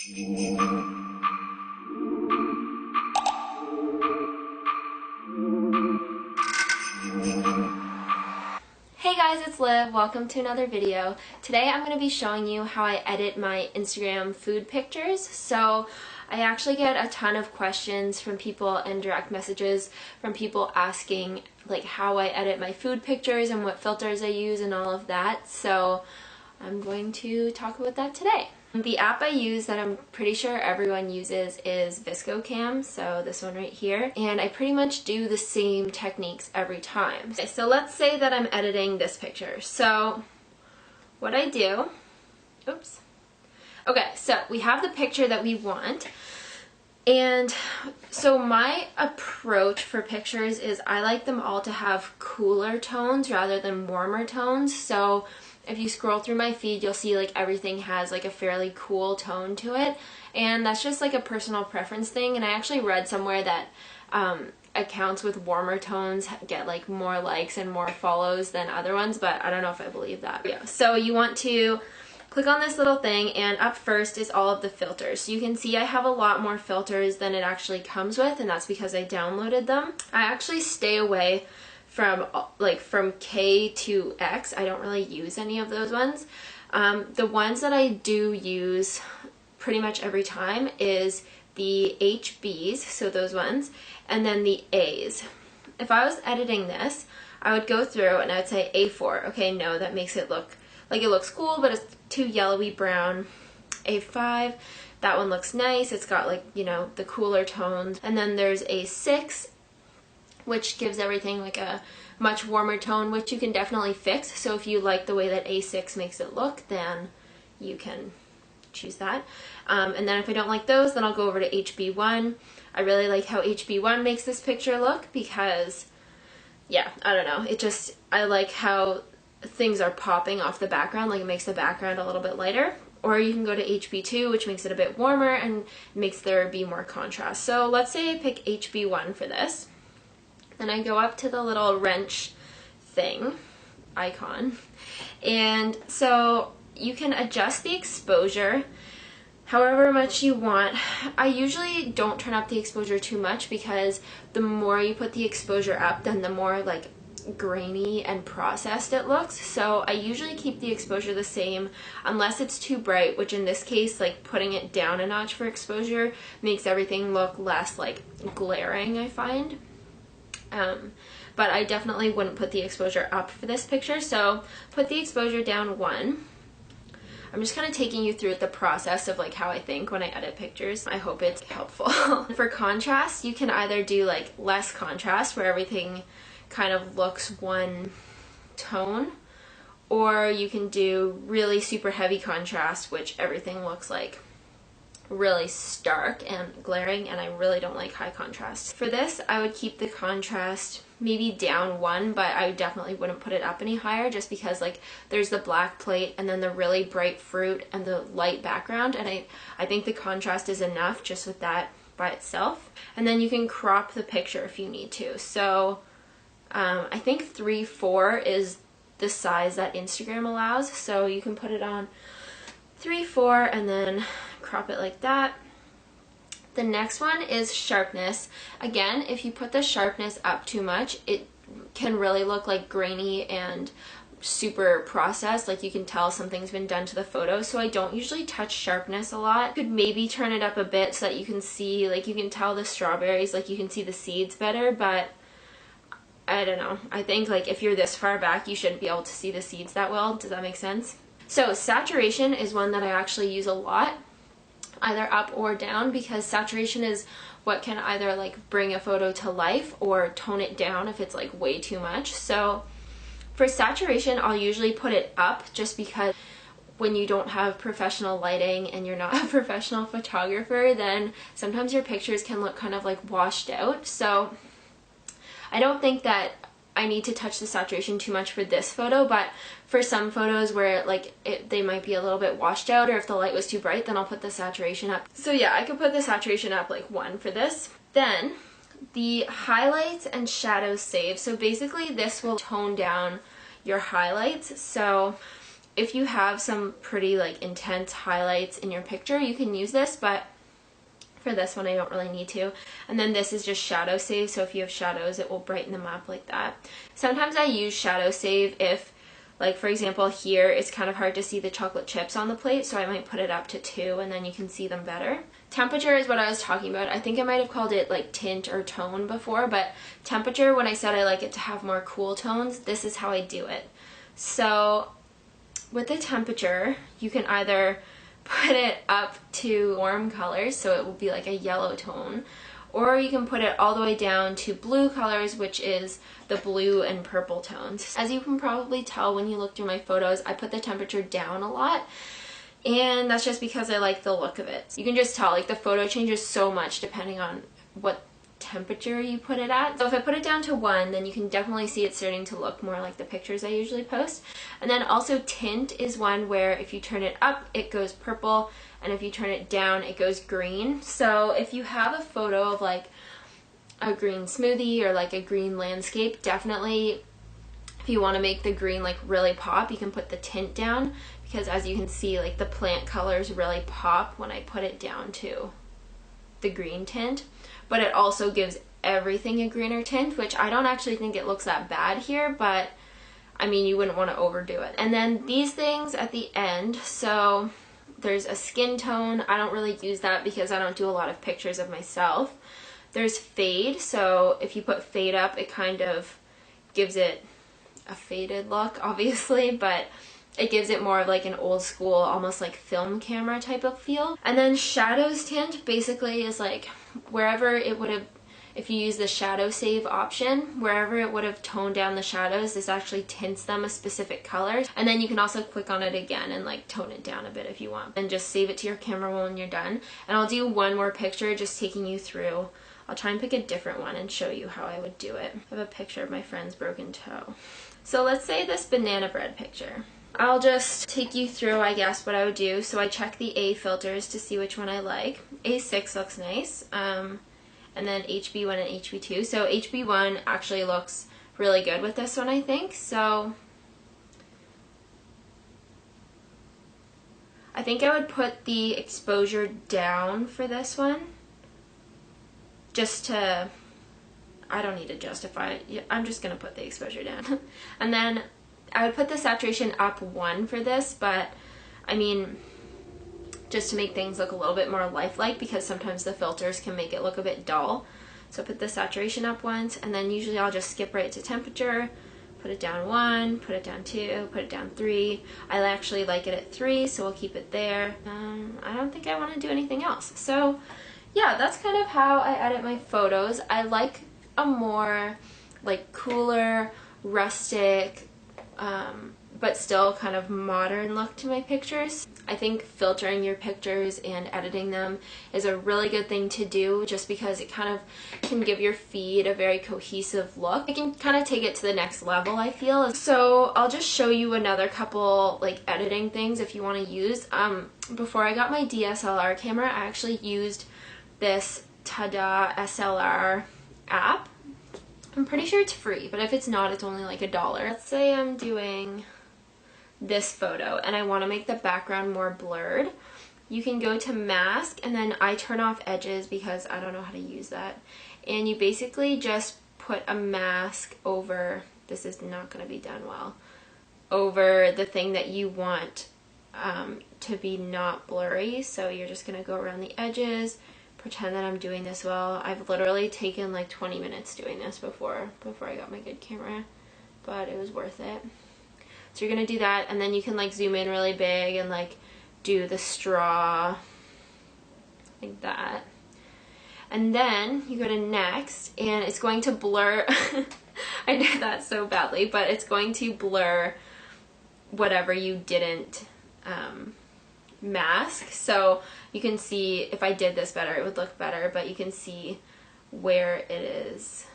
Hey guys, it's Liv. Welcome to another video. Today I'm going to be showing you how I edit my Instagram food pictures. So I actually get a ton of questions from people and direct messages from people asking like how I edit my food pictures and what filters I use and all of that. So I'm going to talk about that today. The app I use that I'm pretty sure everyone uses is ViscoCam, so this one right here, and I pretty much do the same techniques every time. Okay, so let's say that I'm editing this picture. So what I do, oops. Okay, so we have the picture that we want, and so my approach for pictures is I like them all to have cooler tones rather than warmer tones. So if you scroll through my feed, you'll see like everything has like a fairly cool tone to it, and that's just like a personal preference thing. And I actually read somewhere that accounts with warmer tones get like more likes and more follows than other ones, but I don't know if I believe that. Yeah. So you want to click on this little thing, and up first is all of the filters. So you can see I have a lot more filters than it actually comes with, and that's because I downloaded them. I actually stay away from K to X. I don't really use any of those ones. The ones that I do use pretty much every time is the HBs, so those ones, and then the A's. If I was editing this, I would go through and I would say A4. Okay, no, that makes it look like it looks cool, but it's too yellowy brown. A5, that one looks nice. It's got like, you know, the cooler tones. And then there's A6, which gives everything like a much warmer tone, which you can definitely fix. So if you like the way that A6 makes it look, then you can choose that. And then if I don't like those, then I'll go over to HB1. I really like how HB1 makes this picture look because, yeah, I don't know. I like how things are popping off the background, like it makes the background a little bit lighter. Or you can go to HB2, which makes it a bit warmer and makes there be more contrast. So let's say I pick HB1 for this. Then I go up to the little wrench thing, icon, and so you can adjust the exposure however much you want. I usually don't turn up the exposure too much because the more you put the exposure up, then the more like grainy and processed it looks. So I usually keep the exposure the same unless it's too bright, which in this case, like putting it down a notch for exposure makes everything look less like glaring, I find. But I definitely wouldn't put the exposure up for this picture, so put the exposure down 1. I'm just kind of taking you through the process of like how I think when I edit pictures. I hope it's helpful. For contrast, you can either do like less contrast where everything kind of looks one tone, or you can do really super heavy contrast, which everything looks like really stark and glaring, and I really don't like high contrast. For this, I would keep the contrast maybe down 1, but I definitely wouldn't put it up any higher just because like there's the black plate and then the really bright fruit and the light background, and I think the contrast is enough just with that by itself. And then you can crop the picture if you need to. So I think 3:4 is the size that Instagram allows, so you can put it on 3:4 and then crop it like that. The next one is sharpness. Again, if you put the sharpness up too much, it can really look like grainy and super processed, like you can tell something's been done to the photo. So I don't usually touch sharpness a lot. You could maybe turn it up a bit so that you can see, like you can tell the strawberries, like you can see the seeds better, but I don't know. I think like if you're this far back, you shouldn't be able to see the seeds that well. Does that make sense? So saturation is one that I actually use a lot, either up or down, because saturation is what can either like bring a photo to life or tone it down if it's like way too much. So for saturation, I'll usually put it up just because when you don't have professional lighting and you're not a professional photographer, then sometimes your pictures can look kind of like washed out. So I don't think that I need to touch the saturation too much for this photo, but for some photos where like they might be a little bit washed out, or if the light was too bright, then I'll put the saturation up. So yeah, I could put the saturation up like 1 for this. Then the highlights and shadows save. So basically this will tone down your highlights. So if you have some pretty like intense highlights in your picture, you can use this, but for this one I don't really need to. And then this is just shadow save, so if you have shadows it will brighten them up like that. Sometimes I use shadow save if, like for example here, it's kind of hard to see the chocolate chips on the plate, so I might put it up to 2 and then you can see them better. Temperature is what I was talking about. I think I might have called it like tint or tone before, but temperature, when I said I like it to have more cool tones, this is how I do it. So with the temperature, you can either put it up to warm colors, so it will be like a yellow tone, or you can put it all the way down to blue colors, which is the blue and purple tones. As you can probably tell when you look through my photos, I put the temperature down a lot, and that's just because I like the look of it. You can just tell, like, the photo changes so much depending on what temperature you put it at. So if I put it down to 1, then you can definitely see it starting to look more like the pictures I usually post. And then also tint is one where if you turn it up, it goes purple, and if you turn it down, it goes green. So if you have a photo of like a green smoothie or like a green landscape, definitely if you want to make the green like really pop, you can put the tint down, because as you can see, like the plant colors really pop when I put it down to the green tint. But it also gives everything a greener tint, which I don't actually think it looks that bad here, but I mean, you wouldn't want to overdo it. And then these things at the end, so there's a skin tone. I don't really use that because I don't do a lot of pictures of myself. There's fade, so if you put fade up, it kind of gives it a faded look, obviously, but it gives it more of like an old school, almost like film camera type of feel. And then shadows tint basically is like wherever it would have, if you use the shadow save option, wherever it would have toned down the shadows, this actually tints them a specific color. And then you can also click on it again and like tone it down a bit if you want. And just save it to your camera roll when you're done. And I'll do one more picture just taking you through. I'll try and pick a different one and show you how I would do it. I have a picture of my friend's broken toe. So let's say this banana bread picture. I'll just take you through, I guess, what I would do. So I check the A filters to see which one I like. A6 looks nice, and then HB1 and HB2. So HB1 actually looks really good with this one, I think. So I think I would put the exposure down for this one, just to, I don't need to justify it. I'm just going to put the exposure down. And then I would put the saturation up 1 for this, but I mean, just to make things look a little bit more lifelike, because sometimes the filters can make it look a bit dull. So put the saturation up once, and then usually I'll just skip right to temperature, put it down 1, put it down 2, put it down 3. I actually like it at 3, so we'll keep it there. I don't think I want to do anything else. So yeah, that's kind of how I edit my photos. I like a more like cooler, rustic, but still kind of modern look to my pictures. I think filtering your pictures and editing them is a really good thing to do, just because it kind of can give your feed a very cohesive look. It can kind of take it to the next level, I feel. So I'll just show you another couple like editing things if you want to use. Before I got my DSLR camera, I actually used this Tada SLR app. I'm pretty sure it's free, but if it's not, it's only like $1. Let's say I'm doing this photo and I want to make the background more blurred. You can go to mask, and then I turn off edges because I don't know how to use that. And you basically just put a mask over, this is not going to be done well, over the thing that you want to be not blurry. So you're just going to go around the edges, pretend that I'm doing this well. I've literally taken like 20 minutes doing this before I got my good camera, but it was worth it. So you're gonna do that, and then you can like zoom in really big and like do the straw like that. And then you go to next, and it's going to blur. I did that so badly, but it's going to blur whatever you didn't mask. So you can see if I did this better, it would look better, but you can see where it is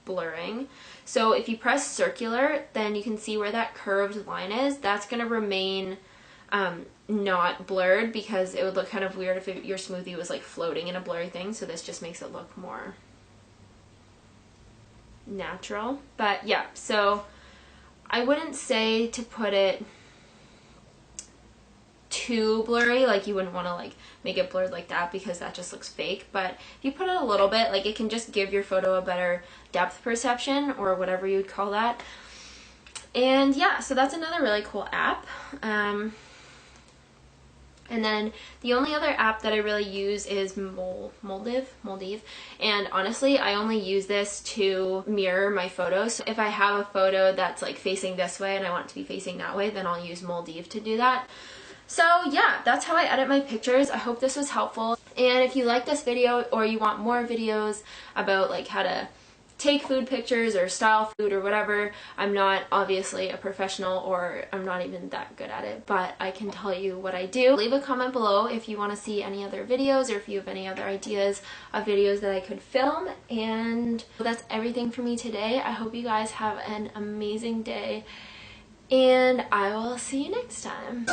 blurring. So if you press circular, then you can see where that curved line is. That's going to remain not blurred, because it would look kind of weird if your smoothie was like floating in a blurry thing. So this just makes it look more natural. But yeah, so I wouldn't say to put it too blurry, like you wouldn't want to like make it blurred like that because that just looks fake, but if you put it a little bit, like it can just give your photo a better depth perception or whatever you would call that. And yeah, so that's another really cool app. And then the only other app that I really use is Moldiv. And honestly, I only use this to mirror my photos. So if I have a photo that's like facing this way and I want it to be facing that way, then I'll use Moldiv to do that. So yeah, that's how I edit my pictures. I hope this was helpful. And if you like this video or you want more videos about like how to take food pictures or style food or whatever, I'm not obviously a professional or I'm not even that good at it, but I can tell you what I do. Leave a comment below if you want to see any other videos or if you have any other ideas of videos that I could film. And that's everything for me today. I hope you guys have an amazing day and I will see you next time.